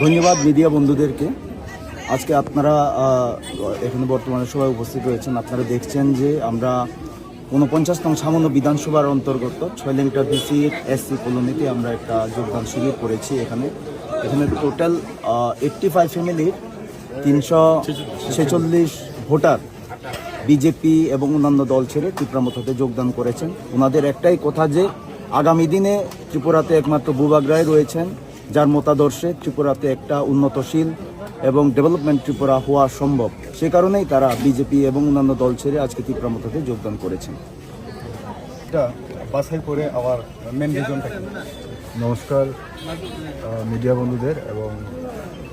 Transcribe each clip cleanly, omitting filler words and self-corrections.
ধন্যবাদ মিডিয়া বন্ধুদেরকে। আজকে আপনারা এখানে বর্তমানে সবাই উপস্থিত রয়েছেন। আপনারা দেখছেন যে আমরা ৪৯নং ছামনো বিধানসভার অন্তর্গত ৬ লিংটা বিসি এসসি কলোনিতে আমরা একটা যোগদান শিবির করেছি। এখানে টোটাল 85 ফ্যামিলির ৩৪৬ ভোটার বিজেপি এবং অন্যান্য দল ছেড়ে ত্রিপুরামথতে যোগদান করেছেন। ওনাদের একটাই কথা যে আগামী দিনে ত্রিপুরাতে একমাত্র বুবাগ রায় রয়েছেন যার মতাদর্শে ত্রিপুরাতে একটা উন্নতশীল এবং ডেভেলপমেন্ট ত্রিপুরা হওয়া সম্ভব। সে কারণেই তারা বিজেপি এবং অন্যান্য দল ছেড়ে আজকে ত্রিপুরামথতে যোগদান করেছেন। এটা বাছাই করে আমার মেন রিজনটা কি? নমস্কার মিডিয়া বন্ধুদের এবং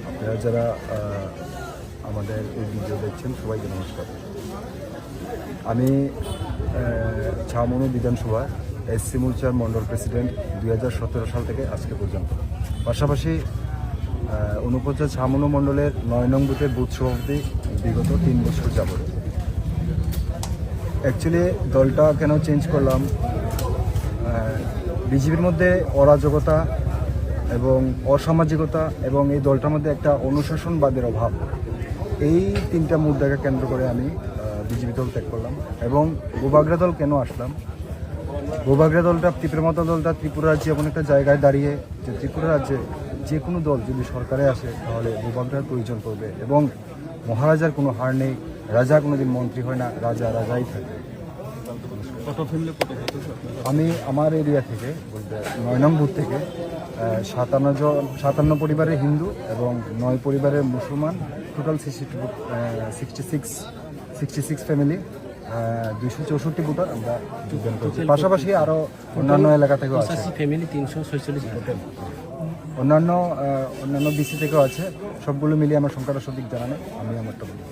আপনারা যারা আমাদের এই ভিডিও দেখছেন সবাইকে নমস্কার। আমি ছামনো বিধানসভা এসসি মোর্চার মন্ডল প্রেসিডেন্ট 2017 সাল থেকে আজকে পর্যন্ত। পাশাপাশি 49 ছামনো মণ্ডলের 9 নং বুথের বুথ সভাপতি বিগত 3 বছর যাবত। অ্যাকচুয়ালি দলটা কেন চেঞ্জ করলাম, বিজেপির মধ্যে অরাজকতা এবং অসামাজিকতা এবং এই দলটার মধ্যে একটা অনুশাসনবাদের অভাব, এই 3টা মুদ্রাকে কেন্দ্র করে আমি বিজেপি দল ত্যাগ করলাম। এবং বুবাগরা দল কেন আসলাম, বুবাগরা দলটা ত্রিপুরা দলটা ত্রিপুরা রাজ্যে এমন একটা জায়গায় দাঁড়িয়ে যে ত্রিপুরা রাজ্যে যে কোনো দল যদি সরকারে আসে তাহলে বুবাগরার প্রয়োজন পড়বে এবং মহারাজার কোনো হার নেই। রাজা কোনোদিন মন্ত্রী হয় না, রাজা রাজাই থাকে। আমি আমার এরিয়া থেকে বলতে 9 নং বুথ থেকে 57 পরিবারের হিন্দু এবং 9 পরিবারের মুসলমান, টোটাল 66 ফ্যামিলি, 264 ভোটার আমরা যোগদান করছি। পাশাপাশি আরও অন্যান্য এলাকা থেকেও আছে, ফ্যামিলি 346 অন্যান্য বিসি থেকেও আছে। সবগুলো মিলিয়ে আমার সংখ্যাটা সঠিক জানা নেই, আমি আমারটা বলি।